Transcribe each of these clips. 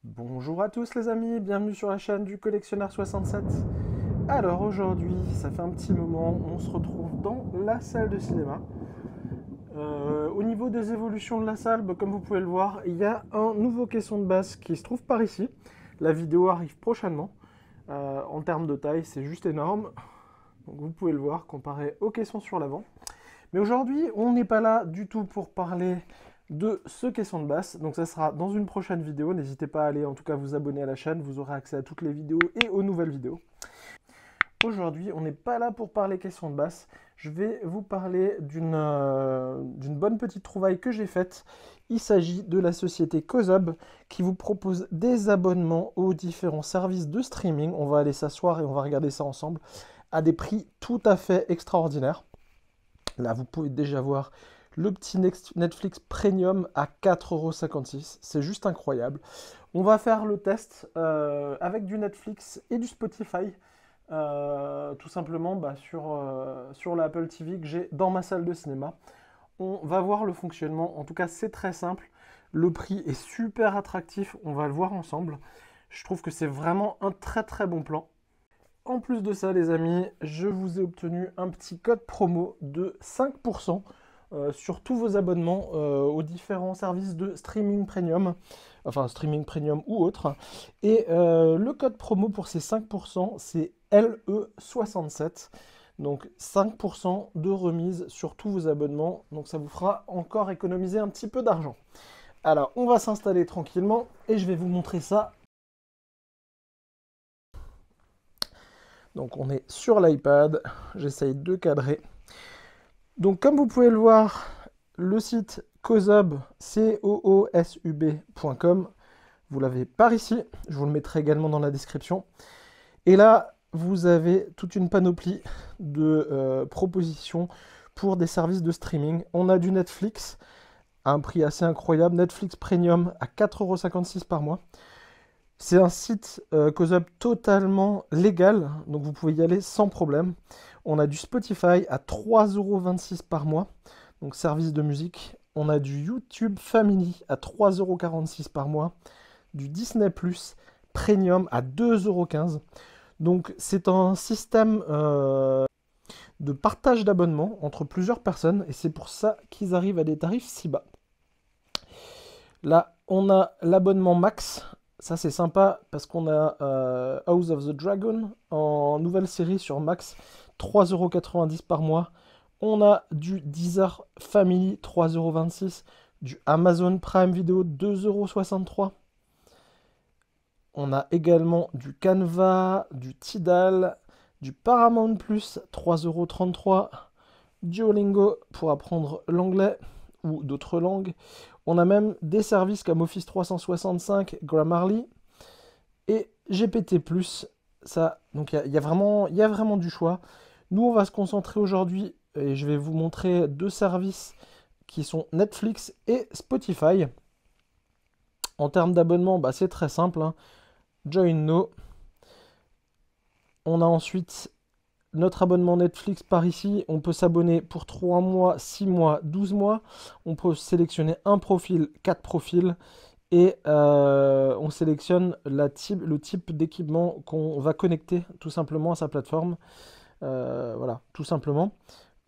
Bonjour à tous les amis, bienvenue sur la chaîne du Collectionneur 67. Alors aujourd'hui, ça fait un petit moment, on se retrouve dans la salle de cinéma. Au niveau des évolutions de la salle, comme vous pouvez le voir, il y a un nouveau caisson de base qui se trouve par ici. La vidéo arrive prochainement. En termes de taille, c'est juste énorme. Donc vous pouvez le voir comparé au caisson sur l'avant. Mais aujourd'hui, on n'est pas là du tout pour parler de ce caisson de basse. Donc ça sera dans une prochaine vidéo. N'hésitez pas à aller en tout cas vous abonner à la chaîne. Vous aurez accès à toutes les vidéos et aux nouvelles vidéos. Aujourd'hui, on n'est pas là pour parler caisson de basse. Je vais vous parler d'une bonne petite trouvaille que j'ai faite. Il s'agit de la société Cozub qui vous propose des abonnements aux différents services de streaming. On va aller s'asseoir et on va regarder ça ensemble à des prix tout à fait extraordinaires. Là, vous pouvez déjà voir le petit Netflix Premium à 4,56 €. C'est juste incroyable. On va faire le test avec du Netflix et du Spotify. Tout simplement sur l'Apple TV que j'ai dans ma salle de cinéma. On va voir le fonctionnement. En tout cas, c'est très simple. Le prix est super attractif. On va le voir ensemble. Je trouve que c'est vraiment un très très bon plan. En plus de ça, les amis, je vous ai obtenu un petit code promo de 5% sur tous vos abonnements aux différents services de streaming premium, enfin streaming premium ou autre. Et le code promo pour ces 5%, c'est LE67. Donc 5% de remise sur tous vos abonnements. Donc ça vous fera encore économiser un petit peu d'argent. Alors on va s'installer tranquillement et je vais vous montrer ça. Donc on est sur l'iPad, j'essaye de cadrer. Donc comme vous pouvez le voir, le site Cozub, coosub.com, vous l'avez par ici, je vous le mettrai également dans la description. Et là, vous avez toute une panoplie de propositions pour des services de streaming. On a du Netflix à un prix assez incroyable, Netflix Premium à 4,56 € par mois. C'est un site Cozub totalement légal, donc vous pouvez y aller sans problème. On a du Spotify à 3,26 € par mois, donc service de musique. On a du YouTube Family à 3,46 € par mois, du Disney Plus Premium à 2,15 €. Donc c'est un système de partage d'abonnements entre plusieurs personnes et c'est pour ça qu'ils arrivent à des tarifs si bas. Là, on a l'abonnement Max. Ça, c'est sympa parce qu'on a House of the Dragon en nouvelle série sur Max, 3,90 € par mois. On a du Deezer Family, 3,26 €. Du Amazon Prime Video, 2,63 €. On a également du Canva, du Tidal, du Paramount Plus, 3,33 €. Duolingo pour apprendre l'anglais ou d'autres langues. On a même des services comme Office 365, Grammarly et GPT+. Ça, donc il y a vraiment du choix. Nous, on va se concentrer aujourd'hui et je vais vous montrer deux services qui sont Netflix et Spotify. En termes d'abonnement, c'est très simple, hein. Join Now. On a ensuite notre abonnement Netflix par ici. On peut s'abonner pour 3 mois, 6 mois, 12 mois. On peut sélectionner un profil, 4 profils. Et on sélectionne le type d'équipement qu'on va connecter tout simplement à sa plateforme. Voilà, tout simplement.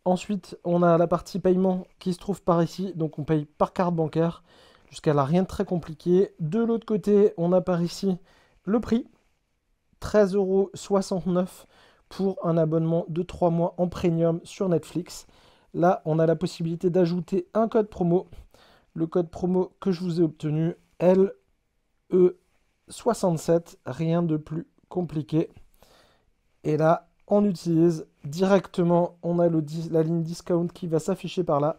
Ensuite, on a la partie paiement qui se trouve par ici. Donc on paye par carte bancaire. Jusqu'à là, rien de très compliqué. De l'autre côté, on a par ici le prix. 13,69 € pour un abonnement de 3 mois en premium sur Netflix. Là, on a la possibilité d'ajouter un code promo. Le code promo que je vous ai obtenu, LE67, rien de plus compliqué. Et là, on utilise directement, on a la ligne discount qui va s'afficher par là.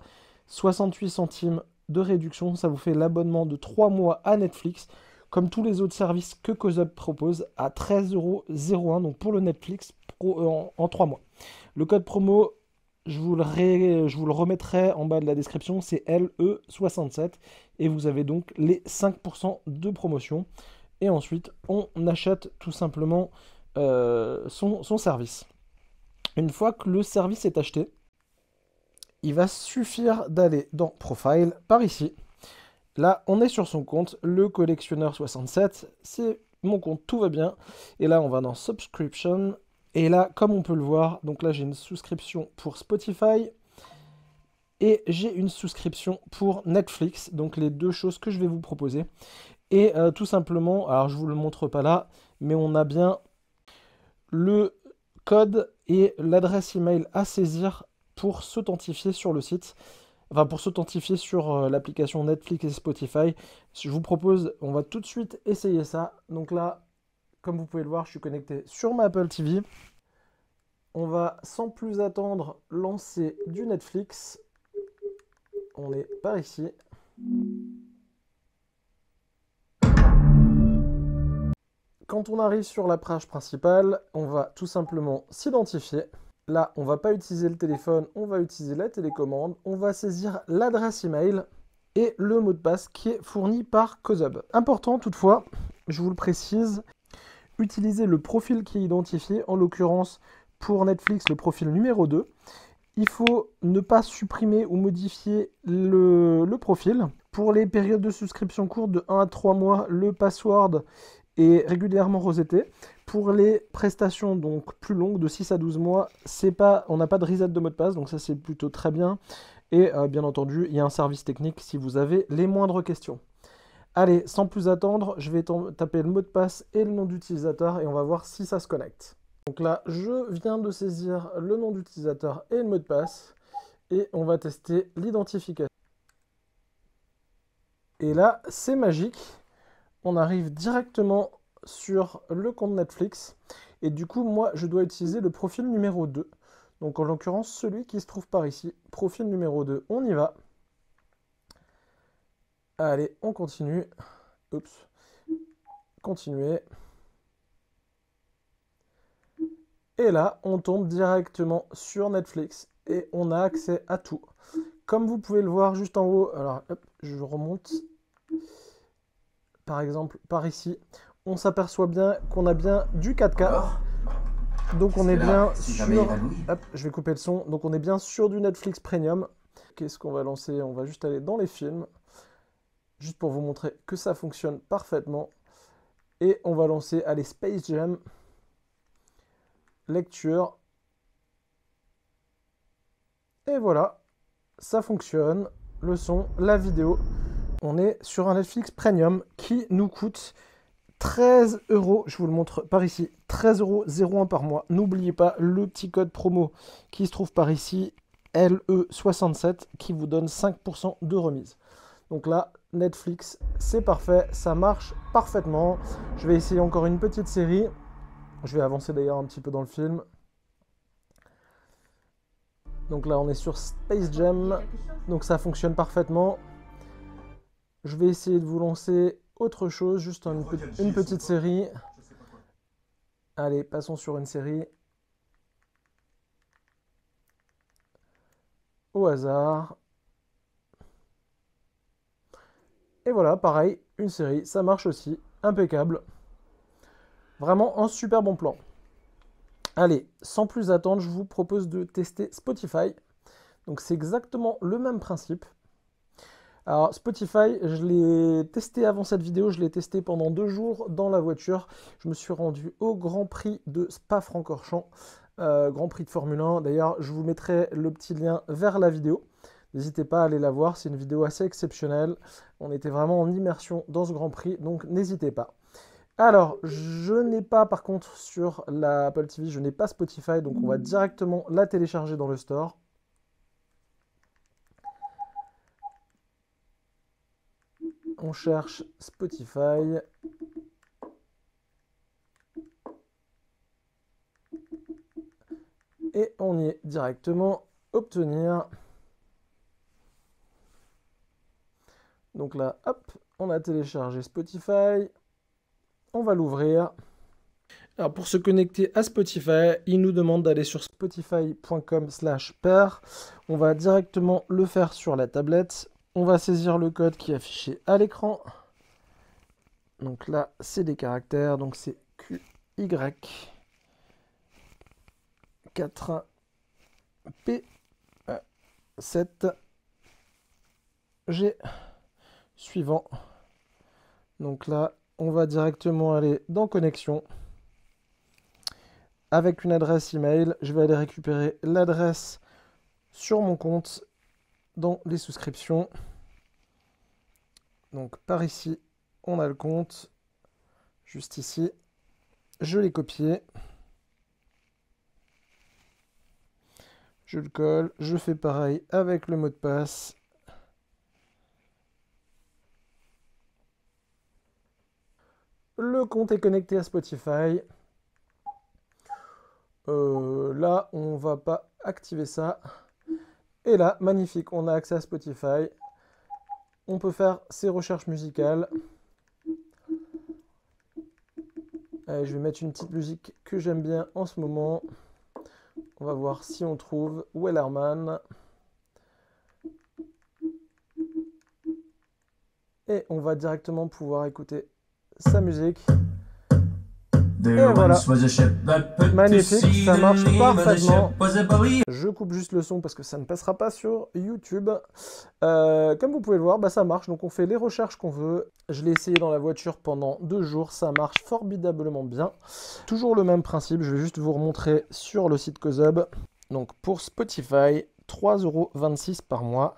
68 centimes de réduction, ça vous fait l'abonnement de 3 mois à Netflix, comme tous les autres services que Cozub propose, à 13,01 €, donc pour le Netflix en 3 mois. Le code promo, je vous le remettrai en bas de la description, c'est LE67, et vous avez donc les 5% de promotion. Et ensuite, on achète tout simplement son service. Une fois que le service est acheté, il va suffire d'aller dans Profile, par ici, Là, on est sur son compte, le collectionneur 67. C'est mon compte, tout va bien. Et là, on va dans Subscription. Et là, comme on peut le voir, donc là, j'ai une souscription pour Spotify. Et j'ai une souscription pour Netflix. Donc les deux choses que je vais vous proposer. Et tout simplement, alors je vous le montre pas là, mais on a bien le code et l'adresse email à saisir pour s'authentifier sur le site. Enfin, pour s'authentifier sur l'application Netflix et Spotify. Je vous propose, on va tout de suite essayer ça. Donc là, comme vous pouvez le voir, je suis connecté sur ma Apple TV. On va sans plus attendre lancer du Netflix. On est par ici. Quand on arrive sur la page principale, on va tout simplement s'identifier. Là, on ne va pas utiliser le téléphone, on va utiliser la télécommande. On va saisir l'adresse email et le mot de passe qui est fourni par Cozub. Important toutefois, je vous le précise, utilisez le profil qui est identifié, en l'occurrence pour Netflix le profil numéro 2. Il faut ne pas supprimer ou modifier le profil. Pour les périodes de souscription courtes de 1 à 3 mois, le password est régulièrement reseté. Pour les prestations donc plus longues, de 6 à 12 mois, on n'a pas de reset de mot de passe, donc ça c'est plutôt très bien. Et bien entendu, il y a un service technique si vous avez les moindres questions. Allez, sans plus attendre, je vais taper le mot de passe et le nom d'utilisateur et on va voir si ça se connecte. Donc là, je viens de saisir le nom d'utilisateur et le mot de passe et on va tester l'identification. Et là, c'est magique. On arrive directement sur le compte Netflix. Et du coup, moi, je dois utiliser le profil numéro 2. Donc, en l'occurrence, celui qui se trouve par ici. Profil numéro 2, on y va. Allez, on continue. Oups. Continuer. Et là, on tombe directement sur Netflix. Et on a accès à tout. Comme vous pouvez le voir juste en haut, alors hop, je remonte. Par exemple, par ici, on s'aperçoit bien qu'on a bien du 4K. Alors, donc on est bien si sur... Hop, je vais couper le son. Donc on est bien sur du Netflix Premium. Qu'est-ce qu'on va lancer? On va juste aller dans les films. Juste pour vous montrer que ça fonctionne parfaitement. Et on va lancer, allez, Space Jam. Lecture. Et voilà, ça fonctionne. Le son, la vidéo. On est sur un Netflix Premium qui nous coûte 13 euros, je vous le montre par ici, 13,01 € par mois. N'oubliez pas le petit code promo qui se trouve par ici, LE67, qui vous donne 5% de remise. Donc là, Netflix, c'est parfait, ça marche parfaitement. Je vais essayer encore une petite série. Je vais avancer d'ailleurs un petit peu dans le film. Donc là, on est sur Space Jam, donc ça fonctionne parfaitement. Je vais essayer de vous lancer autre chose, juste une petite série. Allez, passons sur une série. Au hasard. Et voilà, pareil, une série, ça marche aussi, impeccable. Vraiment un super bon plan. Allez, sans plus attendre, je vous propose de tester Spotify. Donc c'est exactement le même principe. Alors Spotify, je l'ai testé avant cette vidéo, je l'ai testé pendant 2 jours dans la voiture. Je me suis rendu au Grand Prix de Spa-Francorchamps, Grand Prix de Formule 1. D'ailleurs, je vous mettrai le petit lien vers la vidéo. N'hésitez pas à aller la voir, c'est une vidéo assez exceptionnelle. On était vraiment en immersion dans ce Grand Prix, donc n'hésitez pas. Alors, je n'ai pas par contre sur la Apple TV, je n'ai pas Spotify, donc on va directement la télécharger dans le store. On cherche Spotify. Et on y est directement. Obtenir. Donc là, hop, on a téléchargé Spotify. On va l'ouvrir. Alors pour se connecter à Spotify, il nous demande d'aller sur spotify.com/pair. On va directement le faire sur la tablette. On va saisir le code qui est affiché à l'écran. Donc là, c'est des caractères. Donc c'est QY 4 P 7 G suivant. Donc là, on va directement aller dans connexion. Avec une adresse email, je vais aller récupérer l'adresse sur mon compte dans les souscriptions. Donc par ici, on a le compte, juste ici. Je l'ai copié. Je le colle, je fais pareil avec le mot de passe. Le compte est connecté à Spotify. Là, on va pas activer ça. Et là, magnifique, on a accès à Spotify. On peut faire ses recherches musicales. Allez, je vais mettre une petite musique que j'aime bien en ce moment. On va voir si on trouve Wellerman. Et on va directement pouvoir écouter sa musique. Et voilà, magnifique, ça marche parfaitement. Je coupe juste le son parce que ça ne passera pas sur YouTube. Comme vous pouvez le voir, bah, ça marche. Donc on fait les recherches qu'on veut. Je l'ai essayé dans la voiture pendant 2 jours. Ça marche formidablement bien. Toujours le même principe. Je vais juste vous remontrer sur le site Cozub. Donc pour Spotify, 3,26 € par mois.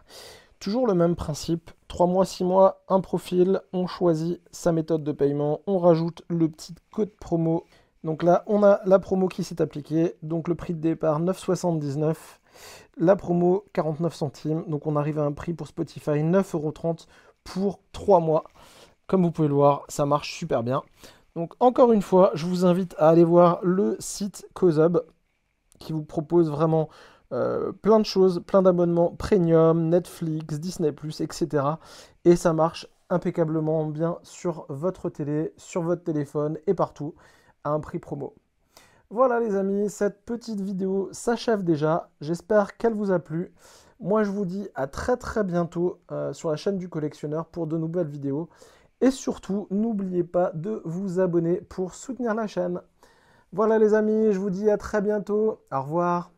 Toujours le même principe. 3 mois, 6 mois, un profil. On choisit sa méthode de paiement. On rajoute le petit code promo. Donc là, on a la promo qui s'est appliquée. Donc le prix de départ, 9,79 €. La promo, 49 centimes. Donc on arrive à un prix pour Spotify, 9,30 € pour 3 mois. Comme vous pouvez le voir, ça marche super bien. Donc encore une fois, je vous invite à aller voir le site Cozub qui vous propose vraiment plein de choses, plein d'abonnements premium, Netflix, Disney+, etc. Et ça marche impeccablement bien sur votre télé, sur votre téléphone et partout à un prix promo. Voilà les amis, cette petite vidéo s'achève déjà. J'espère qu'elle vous a plu. Moi je vous dis à très bientôt sur la chaîne du collectionneur pour de nouvelles vidéos. Et surtout, n'oubliez pas de vous abonner pour soutenir la chaîne. Voilà les amis, je vous dis à très bientôt. Au revoir.